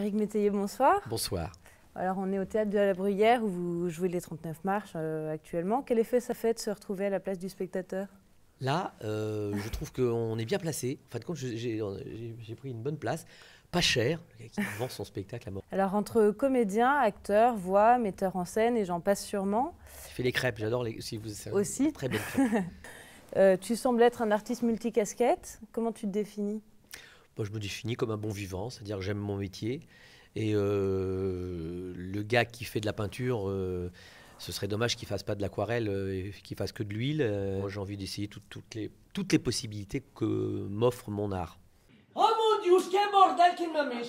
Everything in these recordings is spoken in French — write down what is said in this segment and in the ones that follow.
Éric Métayer, bonsoir. Bonsoir. Alors on est au Théâtre de la Bruyère où vous jouez les 39 marches actuellement. Quel effet ça fait de se retrouver à la place du spectateur? Là, je trouve qu'on est bien placé. En fin de compte, j'ai pris une bonne place, pas cher, qui vend son spectacle à mort. Alors entre comédien, acteur, voix, metteur en scène et j'en passe sûrement. Je fais les crêpes, j'adore les... Aussi. Très belles crêpes. Tu sembles être un artiste multicasquette. Comment tu te définis? Moi, je me définis comme un bon vivant, c'est-à-dire que j'aime mon métier. Et le gars qui fait de la peinture, ce serait dommage qu'il fasse pas de l'aquarelle et qu'il fasse que de l'huile. Moi, j'ai envie d'essayer toutes les possibilités que m'offre mon art. Oh mon Dieu, quel bordel qu'il me met!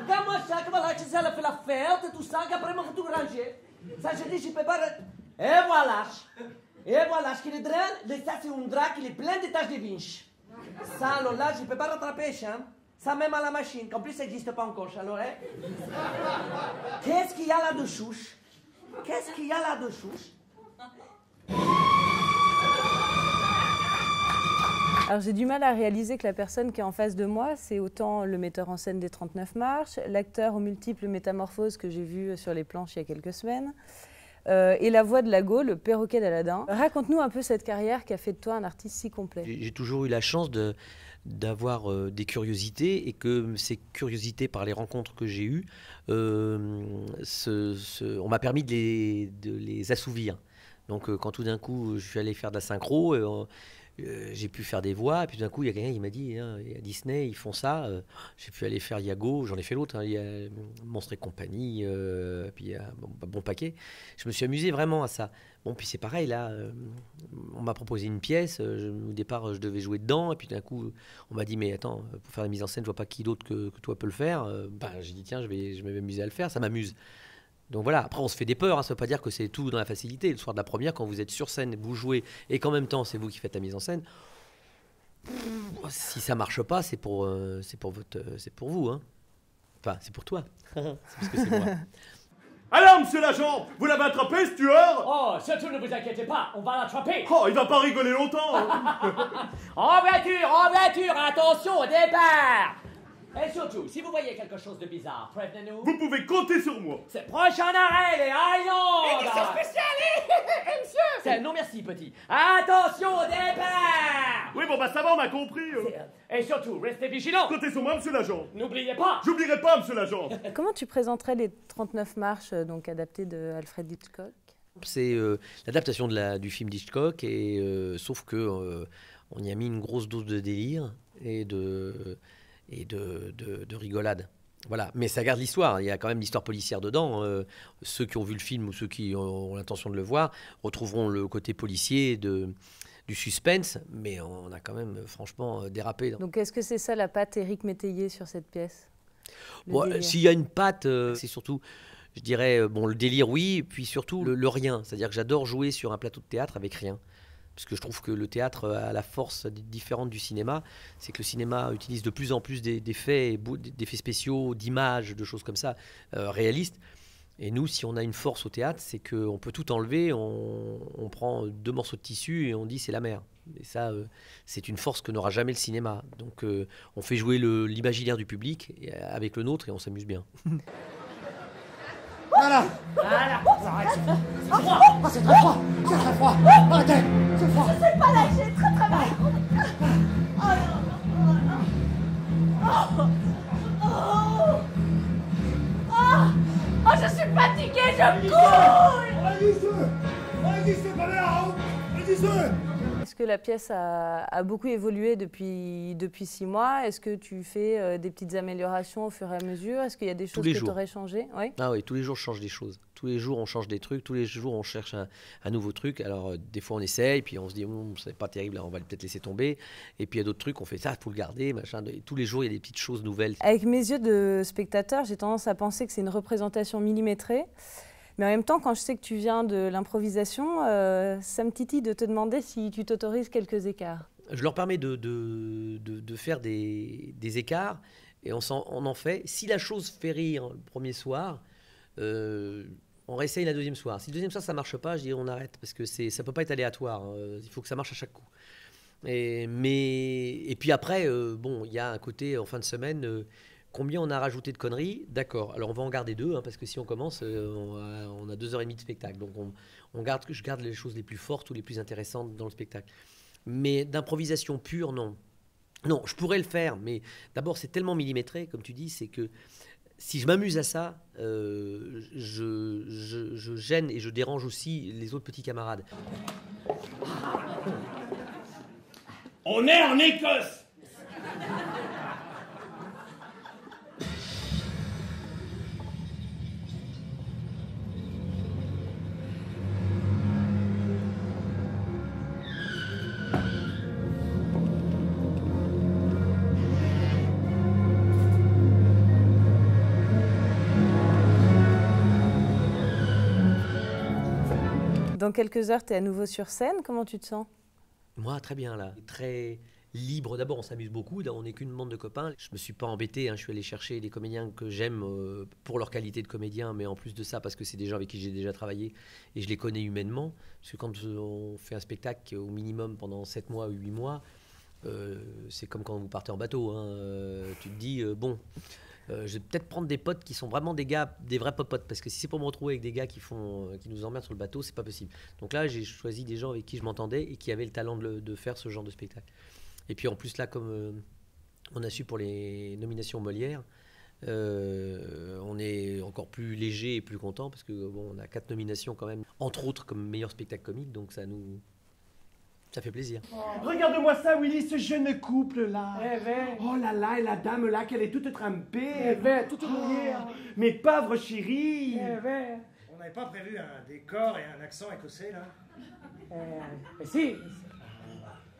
Regarde-moi ça, que voilà, que ça a fait la fête, tout ça, qu'après m'a tout ranger. Ça, je dis, je peux pas... Et voilà! Et voilà, ce qu'il draine, ça c'est un drap qui est plein de taches de vinche. Ça, alors là, je peux pas rattraper, hein? Ça même à la machine, qu'en plus ça n'existe pas encore, alors, hein? Qu'est-ce qu'il y a là-dessous? Qu'est-ce qu'il y a là-dessous? Alors j'ai du mal à réaliser que la personne qui est en face de moi, c'est autant le metteur en scène des 39 marches, l'acteur aux multiples métamorphoses que j'ai vu sur les planches il y a quelques semaines, et la voix de Lago, le perroquet d'Aladin. Raconte-nous un peu cette carrière qui a fait de toi un artiste si complet. J'ai toujours eu la chance d'avoir des curiosités et que ces curiosités, par les rencontres que j'ai eues, on m'a permis de les assouvir. Donc quand tout d'un coup je suis allé faire de la synchro, j'ai pu faire des voix, et puis tout d'un coup il y a quelqu'un qui m'a dit hein, à Disney ils font ça, j'ai pu aller faire Iago, j'en ai fait l'autre, hein, il y a Monstres et compagnie, puis il y a bon paquet. Je me suis amusé vraiment à ça. Bon, puis c'est pareil là, on m'a proposé une pièce, au départ je devais jouer dedans, et puis d'un coup on m'a dit mais attends, pour faire la mise en scène je vois pas qui d'autre que toi peut le faire. J'ai dit tiens je vais m'amuser à le faire, ça m'amuse. Donc voilà, après on se fait des peurs, hein, ça ne veut pas dire que c'est tout dans la facilité. Le soir de la première, quand vous êtes sur scène, vous jouez, et qu'en même temps c'est vous qui faites la mise en scène, si ça marche pas, c'est pour vous. Hein. Enfin, c'est pour toi. C'est parce que c'est moi. Alors, monsieur l'agent, vous l'avez attrapé, ce tueur? Oh, surtout ne vous inquiétez pas, on va l'attraper. Oh, il va pas rigoler longtemps. En voiture, attention au départ. Et surtout, si vous voyez quelque chose de bizarre, prévenez-nous. Vous pouvez compter sur moi. C'est prochain arrêt, les haillons. Édition spéciale, monsieur. Non merci, petit. Attention au départ. Oui, bon, bah ça va, on a compris. Et surtout, restez vigilants. Comptez sur moi, monsieur l'agent. N'oubliez pas. J'oublierai pas, monsieur l'agent. Comment tu présenterais les 39 marches donc adaptées de Alfred Hitchcock? C'est l'adaptation du film d'Hitchcock, et sauf que on y a mis une grosse dose de délire et de rigolade. Voilà, mais ça garde l'histoire. Il y a quand même l'histoire policière dedans. Ceux qui ont vu le film ou ceux qui ont l'intention de le voir retrouveront le côté policier du suspense, mais on a quand même franchement dérapé. Donc est-ce que c'est ça la patte Éric Métayer sur cette pièce? Bon, s'il y a une patte, c'est surtout, je dirais, bon, le délire, oui, puis surtout le rien. C'est-à-dire que j'adore jouer sur un plateau de théâtre avec rien. Parce que je trouve que le théâtre a la force différente du cinéma, c'est que le cinéma utilise de plus en plus d'effets spéciaux, d'images, de choses comme ça, réalistes. Et nous, si on a une force au théâtre, c'est qu'on peut tout enlever, on prend 2 morceaux de tissu et on dit c'est la mer. Et ça, c'est une force que n'aura jamais le cinéma. Donc on fait jouer l'imaginaire du public avec le nôtre et on s'amuse bien. Voilà. C'est froid. Oh, c'est très froid. C'est très froid. Arrêtez. C'est froid. Je sais pas nager, très très mal. Oh, je suis fatiguée, je coule. Allez-y, c'est pas là. Allez-y. Est-ce que la pièce a beaucoup évolué depuis 6 mois? Est-ce que tu fais des petites améliorations au fur et à mesure? Est-ce qu'il y a des choses que tu aurais changées? Oui. Ah oui, tous les jours je change des choses. Tous les jours on change des trucs, tous les jours on cherche un nouveau truc. Alors des fois on essaye, puis on se dit c'est pas terrible, là, on va peut-être laisser tomber. Et puis il y a d'autres trucs, on fait ça, il faut le garder, machin. Tous les jours il y a des petites choses nouvelles. Avec mes yeux de spectateur, j'ai tendance à penser que c'est une représentation millimétrée. Mais en même temps, quand je sais que tu viens de l'improvisation, ça me titille de te demander si tu t'autorises quelques écarts. Je leur permets de faire des écarts, et on en fait. Si la chose fait rire le premier soir, on réessaye la deuxième soir. Si le deuxième soir ça marche pas, je dis on arrête, parce que ça peut pas être aléatoire. Il faut que ça marche à chaque coup. Et puis après, bon, il y a un côté en fin de semaine Combien on a rajouté de conneries? D'accord. Alors on va en garder 2, hein, parce que si on commence, on a 2h30 de spectacle. Donc je garde les choses les plus fortes ou les plus intéressantes dans le spectacle. Mais d'improvisation pure, non. Non, je pourrais le faire, mais d'abord c'est tellement millimétré, comme tu dis, c'est que si je m'amuse à ça, je gêne et je dérange aussi les autres petits camarades. On est en Écosse. Dans quelques heures, tu es à nouveau sur scène. Comment tu te sens? Moi, très bien là. Très libre. D'abord, on s'amuse beaucoup. On n'est qu'une bande de copains. Je me suis pas embêté. Hein. Je suis allé chercher des comédiens que j'aime pour leur qualité de comédien, mais en plus de ça, parce que c'est des gens avec qui j'ai déjà travaillé et je les connais humainement. Parce que quand on fait un spectacle au minimum pendant 7 mois ou 8 mois, c'est comme quand vous partez en bateau. Hein. Tu te dis, bon... je vais peut-être prendre des potes qui sont vraiment des gars, des vrais potes, parce que si c'est pour me retrouver avec des gars qui nous emmerdent sur le bateau, c'est pas possible. Donc là, j'ai choisi des gens avec qui je m'entendais et qui avaient le talent de faire ce genre de spectacle. Et puis en plus là, comme on a su pour les nominations Molière, on est encore plus léger et plus content parce que bon, on a 4 nominations quand même, entre autres comme meilleur spectacle comique, donc ça fait plaisir. Oh. Regarde-moi ça, Willy, ce jeune couple-là. Oh là là, et la dame là, qu'elle est toute trempée. toute mouillée. Mes pauvres chéris. On n'avait pas prévu un décor et un accent écossais, là? Mais si.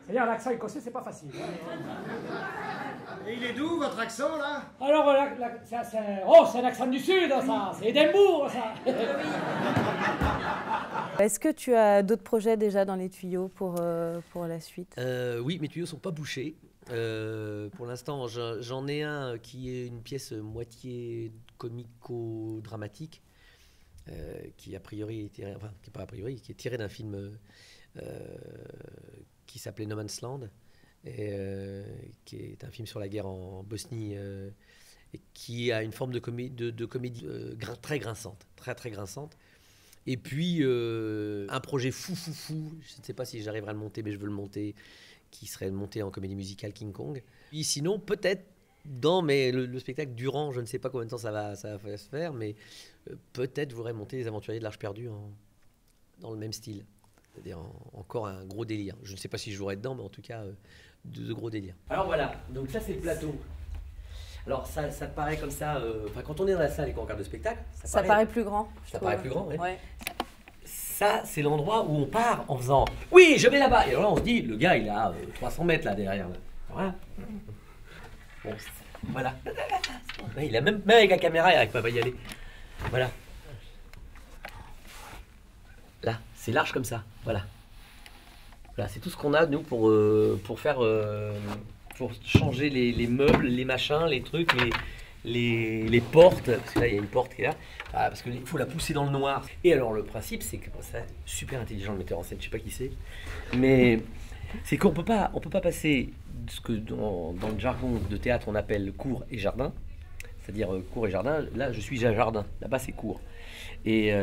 C'est-à-dire, l'accent écossais, c'est pas facile. Et il est d'où, votre accent, là? Alors, c'est un accent du Sud, ça. C'est Édimbourg, ça. Est-ce que tu as d'autres projets déjà dans les tuyaux pour la suite? Oui, mes tuyaux sont pas bouchés. Pour l'instant, j'en ai un qui est une pièce moitié comico-dramatique, qui a priori est tiré, enfin, qui est pas a priori, qui est tiré d'un film qui s'appelait No Man's Land, et qui est un film sur la guerre en Bosnie, et qui a une forme de comédie très grinçante, très grinçante. Et puis un projet fou, je ne sais pas si j'arriverai à le monter, mais je veux le monter, qui serait monté en comédie musicale King Kong. Et sinon, peut-être le spectacle durant, je ne sais pas combien de temps ça va se faire, mais peut-être je voudrais monter Les Aventuriers de l'Arche perdue dans le même style. C'est-à-dire encore un gros délire. Je ne sais pas si je jouerai dedans, mais en tout cas, de gros délire. Alors voilà, donc ça c'est le plateau. Alors ça te paraît comme ça, quand on est dans la salle et qu'on regarde le spectacle, ça paraît plus grand. Ça paraît plus grand, oui. Ouais. Ça, c'est l'endroit où on part en faisant « Oui, je vais là-bas !» Et alors là, on se dit, le gars, il a 300 mètres là derrière. Là. Voilà. Bon, voilà. Il a même avec la caméra, il n'arrive pas à y aller. Voilà. Là, c'est large comme ça. Voilà. Voilà, c'est tout ce qu'on a, nous, pour faire... pour changer les meubles, les machins, les trucs, les portes, parce que là il y a une porte qui est là, parce qu'il faut la pousser dans le noir. Et alors le principe c'est que c'est super intelligent le metteur en scène, je sais pas qui c'est, mais c'est qu'on peut pas passer ce que dans le jargon de théâtre on appelle cour et jardin, c'est-à-dire cour et jardin. Là je suis à jardin, là-bas c'est cour. Et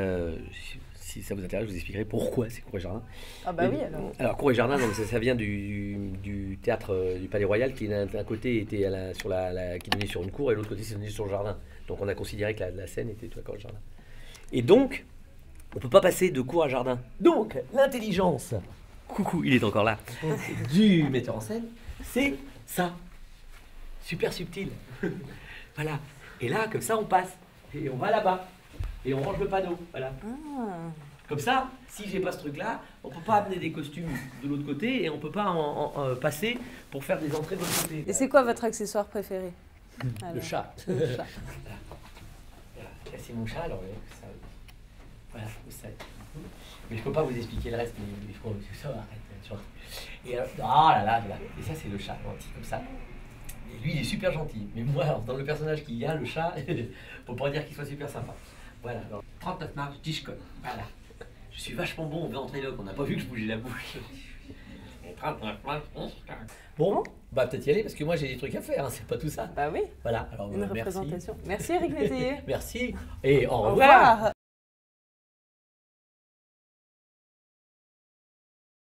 si ça vous intéresse, je vous expliquerai pourquoi c'est cour et jardin. Ah bah oui alors. Alors cour et jardin, donc ça vient du théâtre du Palais Royal, qui d'un côté était qui donnait sur une cour et l'autre côté c'est donné sur le jardin. Donc on a considéré que la scène était tout à le jardin. Et donc on peut pas passer de cour à jardin. Donc l'intelligence, coucou, il est encore là, du metteur en scène, c'est ça, super subtil. Voilà. Et là comme ça on passe et on va là-bas. Et on range le panneau, voilà. Ah. Comme ça, si j'ai pas ce truc-là, on peut pas amener des costumes de l'autre côté et on peut pas passer pour faire des entrées de l'autre côté. Et c'est quoi votre accessoire préféré? Le chat. Le chat. Voilà, c'est mon chat, alors ça, voilà, ça. Mais je peux pas vous expliquer le reste, mais il faut ça, arrête. Et alors, ah là là, voilà. Et ça c'est le chat, gentil comme ça. Et lui il est super gentil, mais moi, alors, dans le personnage qu'il y a, le chat, faut pas dire qu'il soit super sympa. Voilà, alors 39 mars, Dishcon. Voilà. Je suis vachement bon au ventriloque, on n'a pas vu que je bougeais la bouche. Bon, bah peut-être y aller parce que moi j'ai des trucs à faire, hein, c'est pas tout ça. Bah oui, voilà, alors une merci. représentation. Merci Eric Métayer. Merci et au Au revoir. revoir.